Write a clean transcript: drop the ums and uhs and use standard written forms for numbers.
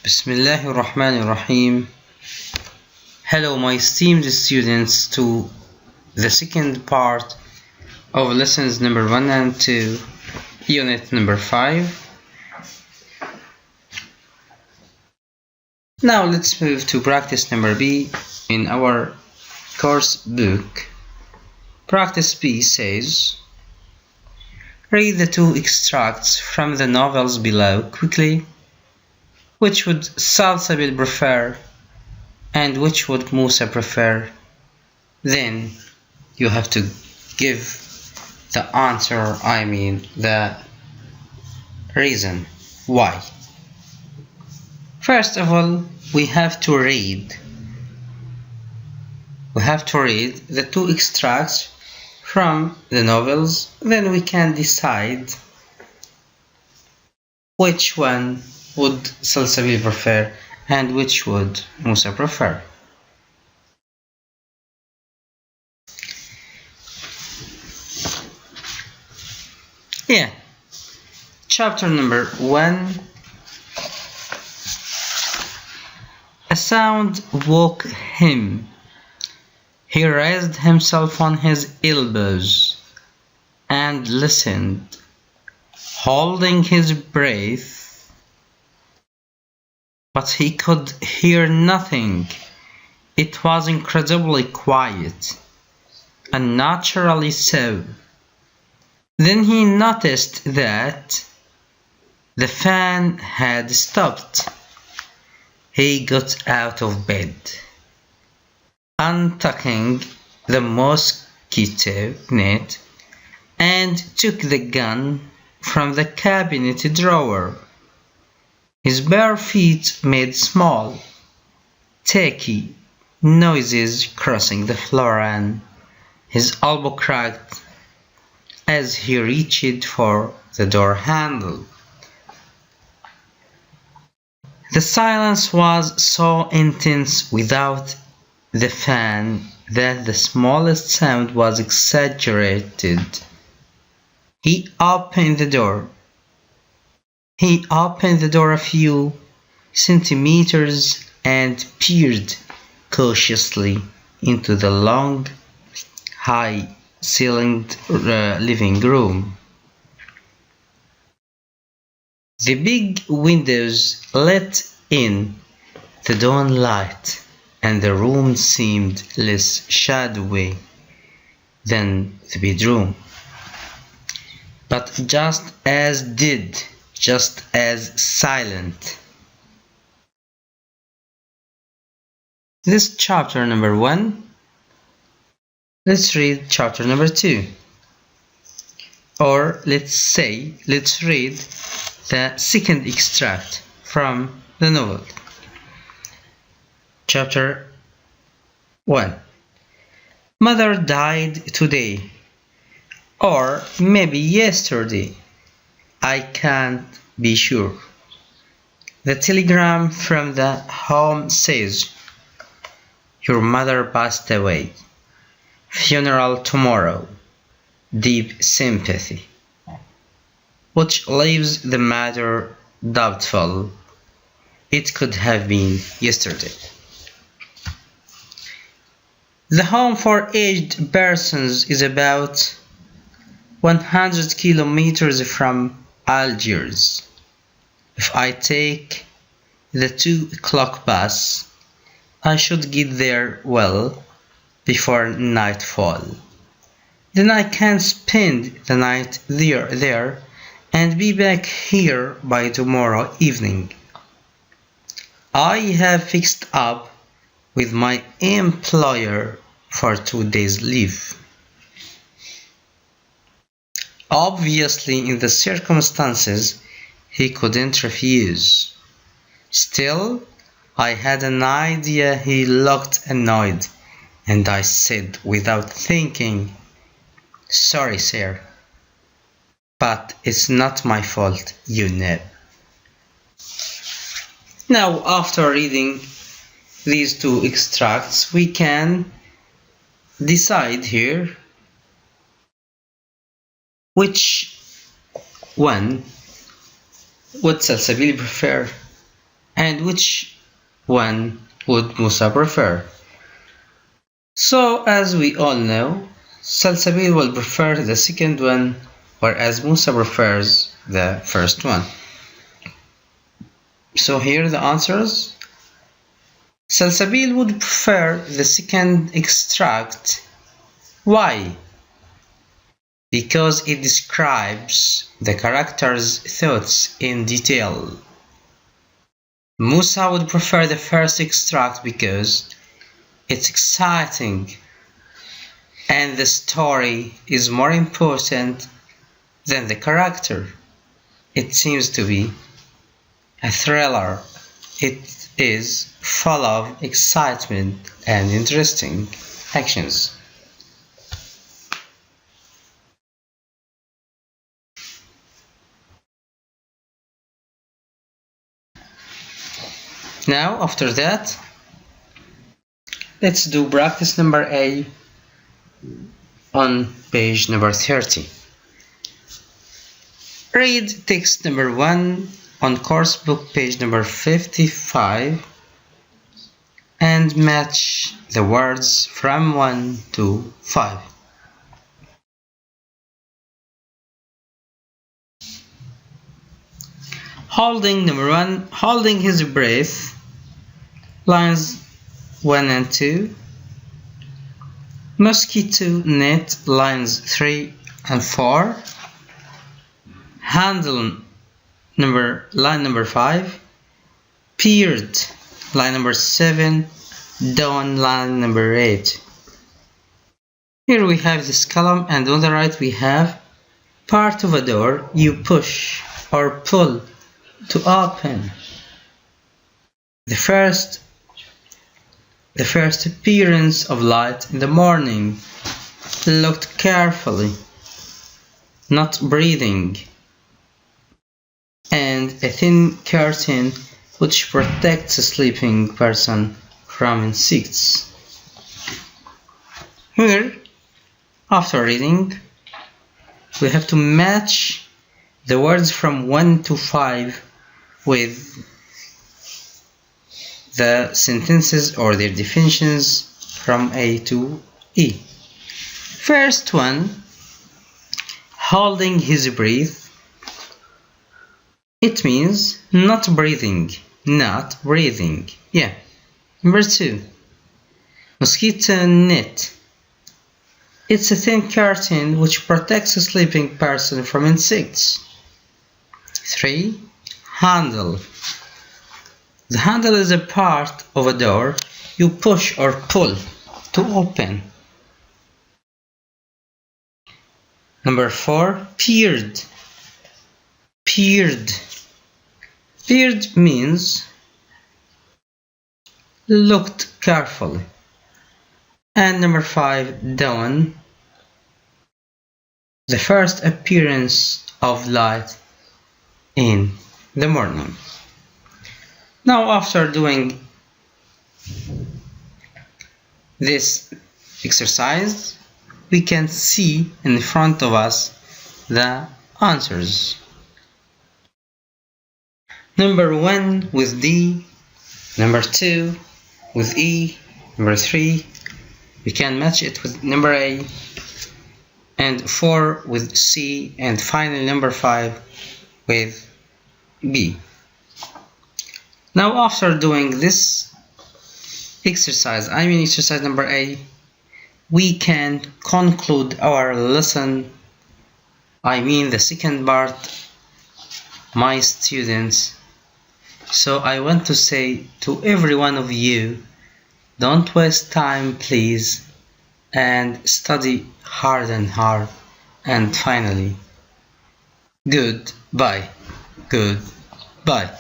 Bismillahirrahmanirrahim. Hello my esteemed students to the second part of lessons number 1 and 2, unit number 5. Now let's move to practice number B in our course book. Practice B says, read the two extracts from the novels below quickly. Which would Salsabil prefer and which would Musa prefer? Then you have to give the answer, the reason why. First of all, we have to read the two extracts from the novels, then we can decide which one would Salsabil prefer and which would Musa prefer. Chapter number 1. A sound woke him. He raised himself on his elbows and listened, holding his breath. But he could hear nothing. It was incredibly quiet, unnaturally so. Then he noticed that the fan had stopped. He got out of bed, untucking the mosquito net, and took the gun from the cabinet drawer. His bare feet made small, tacky noises crossing the floor, and his elbow cracked as he reached for the door handle. The silence was so intense without the fan that the smallest sound was exaggerated. He opened the door a few centimeters and peered cautiously into the long, high-ceilinged living room. The big windows let in the dawn light, and the room seemed less shadowy than the bedroom, but just as silent. This is chapter number 1. Let's read chapter number 2. Or let's read the second extract from the novel. Chapter 1. Mother died today, or maybe yesterday. I can't be sure. The telegram from the home says, your mother passed away. Funeral tomorrow. Deep sympathy. Which leaves the matter doubtful. It could have been yesterday. The home for aged persons is about 100 kilometers from Algiers. If I take the 2 o'clock bus, I should get there well before nightfall. Then I can spend the night there and be back here by tomorrow evening. I have fixed up with my employer for 2 days leave. Obviously, in the circumstances, he couldn't refuse. Still, I had an idea he looked annoyed, and I said without thinking, sorry, sir, but it's not my fault, you know. Now, after reading these two extracts, we can decide here which one would Salsabil prefer And which one would Musa prefer? So, as we all know, Salsabil will prefer the second one, whereas Musa prefers the first one. So here are the answers. Salsabil would prefer the second extract. Why? Because it describes the character's thoughts in detail. Musa would prefer the first extract because it's exciting and the story is more important than the character. It seems to be a thriller. It is full of excitement and interesting actions. Now, after that, let's do practice number A on page number 30. Read text number 1 on course book page number 55 and match the words from 1 to 5. Holding number 1, holding his breath, lines 1 and 2. Mosquito net, lines 3 and 4. Handle line number 5. Peered, line number 7. Dawn, line number 8. Here we have this column, and on the right we have part of a door you push or pull to open. The first appearance of light in the morning. Looked carefully, not breathing, and a thin curtain which protects a sleeping person from insects. Here, after reading, we have to match the words from 1 to 5 with the sentences or their definitions from A to E. First one, holding his breath. It means not breathing, not breathing. Yeah. Number 2, mosquito net. It's a thin curtain which protects a sleeping person from insects. 3, handle. The handle is a part of a door you push or pull to open. Number 4, peered. Peered. Peered means looked carefully. And number 5, dawn. The first appearance of light in the morning. Now, after doing this exercise, we can see in front of us the answers. Number 1 with D, number 2 with E, number 3, we can match it with number A, and 4 with C, and finally number 5 with B. Now, after doing this exercise, exercise number A, we can conclude our lesson, the second part, my students. So I want to say to every one of you, don't waste time, please, and study hard and hard. And finally, goodbye. Goodbye.